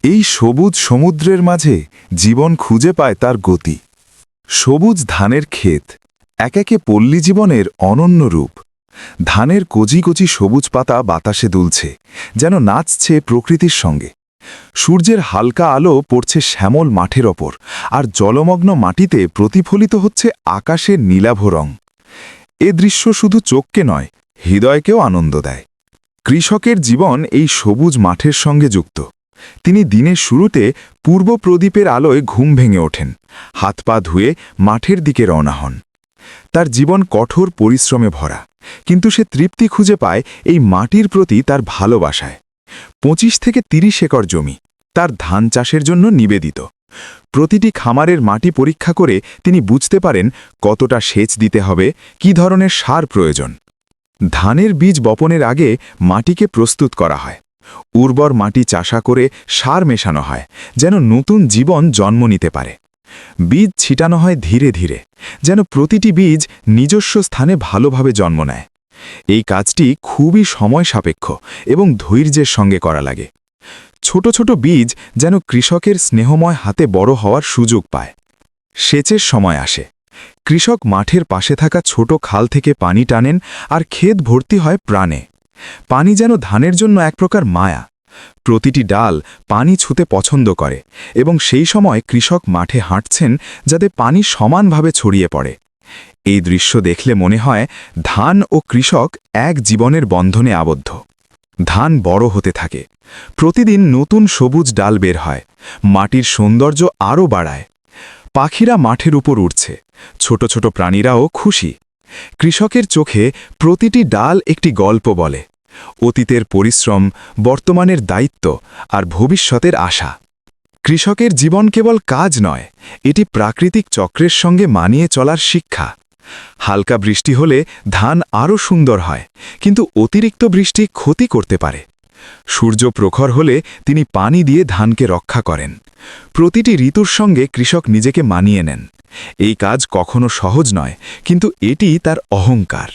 এই সবুজ সমুদ্রের মাঝে জীবন খুঁজে পায় তার গতি। সবুজ ধানের ক্ষেত এক একে পল্লী জীবনের অনন্য রূপ। ধানের কচি কচি সবুজ পাতা বাতাসে দুলছে, যেন নাচছে প্রকৃতির সঙ্গে। সূর্যের হালকা আলো পড়ছে শ্যামল মাঠের ওপর, আর জলমগ্ন মাটিতে প্রতিফলিত হচ্ছে আকাশের নীলাভ রং। এ দৃশ্য শুধু চোখকে নয়, হৃদয়কেও আনন্দ দেয়। কৃষকের জীবন এই সবুজ মাঠের সঙ্গে যুক্ত। তিনি দিনের শুরুতে পূর্ব প্রদীপের আলোয় ঘুম ভেঙে ওঠেন, হাত পা ধুয়ে মাঠের দিকে রওনা হন। তার জীবন কঠোর পরিশ্রমে ভরা, কিন্তু সে তৃপ্তি খুঁজে পায় এই মাটির প্রতি তার ভালোবাসায়। 25 থেকে 30 একর জমি তার ধান চাষের জন্য নিবেদিত। প্রতিটি খামারের মাটি পরীক্ষা করে তিনি বুঝতে পারেন কতটা সেচ দিতে হবে, কী ধরনের সার প্রয়োজন। ধানের বীজ বপনের আগে মাটিকে প্রস্তুত করা হয়। উর্বর মাটি চাষা করে সার মেশানো হয়, যেন নতুন জীবন জন্ম নিতে পারে। বীজ ছিটানো হয় ধীরে ধীরে, যেন প্রতিটি বীজ নিজস্ব স্থানে ভালোভাবে জন্ম নেয়। এই কাজটি খুবই সময় সাপেক্ষ এবং ধৈর্যের সঙ্গে করা লাগে। ছোট ছোট বীজ যেন কৃষকের স্নেহময় হাতে বড় হওয়ার সুযোগ পায়। সেচের সময় আসে। কৃষক মাঠের পাশে থাকা ছোট খাল থেকে পানি টানেন, আর ক্ষেত ভর্তি হয় প্রাণে। পানি যেন ধানের জন্য এক প্রকার মায়া। প্রতিটি ডাল পানি ছুঁতে পছন্দ করে, এবং সেই সময় কৃষক মাঠে হাঁটছেন যাতে পানি সমানভাবে ছড়িয়ে পড়ে। এই দৃশ্য দেখলে মনে হয় ধান ও কৃষক এক জীবনের বন্ধনে আবদ্ধ। ধান বড় হতে থাকে, প্রতিদিন নতুন সবুজ ডাল বের হয়, মাটির সৌন্দর্য আরও বাড়ায়। পাখিরা মাঠের উপর উঠছে, ছোট ছোট প্রাণীরাও খুশি। কৃষকের চোখে প্রতিটি ডাল একটি গল্প বলে, অতীতের পরিশ্রম, বর্তমানের দায়িত্ব আর ভবিষ্যতের আশা। কৃষকের জীবন কেবল কাজ নয়, এটি প্রাকৃতিক চক্রের সঙ্গে মানিয়ে চলার শিক্ষা। হালকা বৃষ্টি হলে ধান আরও সুন্দর হয়, কিন্তু অতিরিক্ত বৃষ্টি ক্ষতি করতে পারে। সূর্য প্রখর হলে তিনি পানি দিয়ে ধানকে রক্ষা করেন। প্রতিটি ঋতুর সঙ্গে কৃষক নিজেকে মানিয়ে নেন। এই কাজ কখনো সহজ নয়, কিন্তু এটি তার অহংকার।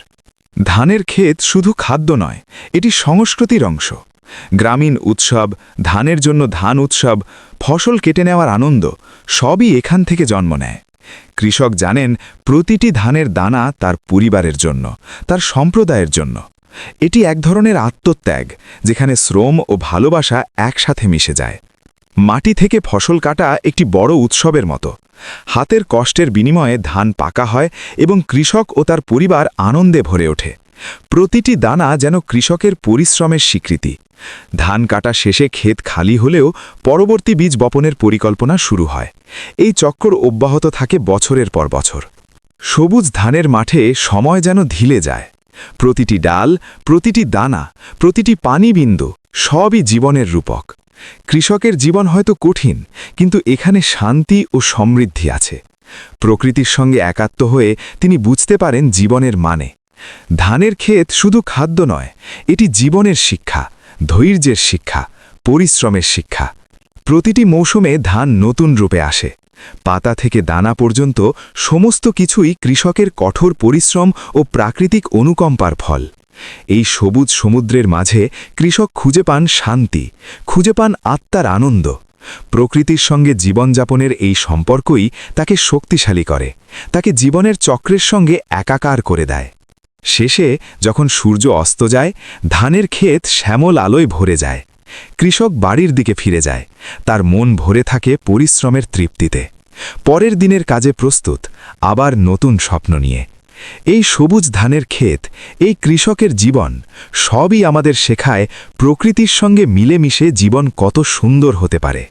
ধানের ক্ষেত শুধু খাদ্য নয়, এটি সংস্কৃতির অংশ। গ্রামীণ উৎসব, ধানের জন্য ধান উৎসব, ফসল কেটে নেওয়ার আনন্দ সবই এখান থেকে জন্ম নেয়। কৃষক জানেন প্রতিটি ধানের দানা তার পরিবারের জন্য, তার সম্প্রদায়ের জন্য। এটি এক ধরনের আত্মত্যাগ, যেখানে শ্রম ও ভালোবাসা একসাথে মিশে যায়। মাটি থেকে ফসল কাটা একটি বড় উৎসবের মতো। হাতের কষ্টের বিনিময়ে ধান পাকা হয় এবং কৃষক ও তার পরিবার আনন্দে ভরে ওঠে। প্রতিটি দানা যেন কৃষকের পরিশ্রমের স্বীকৃতি। ধান কাটা শেষে ক্ষেত খালি হলেও পরবর্তী বীজ বপনের পরিকল্পনা শুরু হয়। এই চক্র অব্যাহত থাকে বছরের পর বছর। সবুজ ধানের মাঠে সময় যেন ধীরে যায়। প্রতিটি ডাল, প্রতিটি দানা, প্রতিটি পানিবিন্দু সবই জীবনের রূপক। কৃষকের জীবন হয়তো কঠিন, কিন্তু এখানে শান্তি ও সমৃদ্ধি আছে। প্রকৃতির সঙ্গে একাত্ম হয়ে তিনি বুঝতে পারেন জীবনের মানে। ধানের ক্ষেত শুধু খাদ্য নয়, এটি জীবনের শিক্ষা, ধৈর্যের শিক্ষা, পরিশ্রমের শিক্ষা। প্রতিটি মৌসুমে ধান নতুন রূপে আসে। পাতা থেকে দানা পর্যন্ত সমস্ত কিছুই কৃষকের কঠোর পরিশ্রম ও প্রাকৃতিক অনুকম্পার ফল। এই সবুজ সমুদ্রের মাঝে কৃষক খুঁজে পান শান্তি, খুঁজে পান আত্মার আনন্দ। প্রকৃতির সঙ্গে জীবনযাপনের এই সম্পর্কই তাকে শক্তিশালী করে, তাকে জীবনের চক্রের সঙ্গে একাকার করে দেয়। শেষে যখন সূর্য অস্ত যায়, ধানের ক্ষেত শ্যামল আলোয় ভরে যায়। কৃষক বাড়ির দিকে ফিরে যায়, তার মন ভরে থাকে পরিশ্রমের তৃপ্তিতে। পরের দিনের কাজে প্রস্তুত, আবার নতুন স্বপ্ন নিয়ে। এই সবুজ ধানের ক্ষেত, এই কৃষকের জীবন সবই আমাদের শেখায় প্রকৃতির সঙ্গে মিলেমিশে জীবন কত সুন্দর হতে পারে।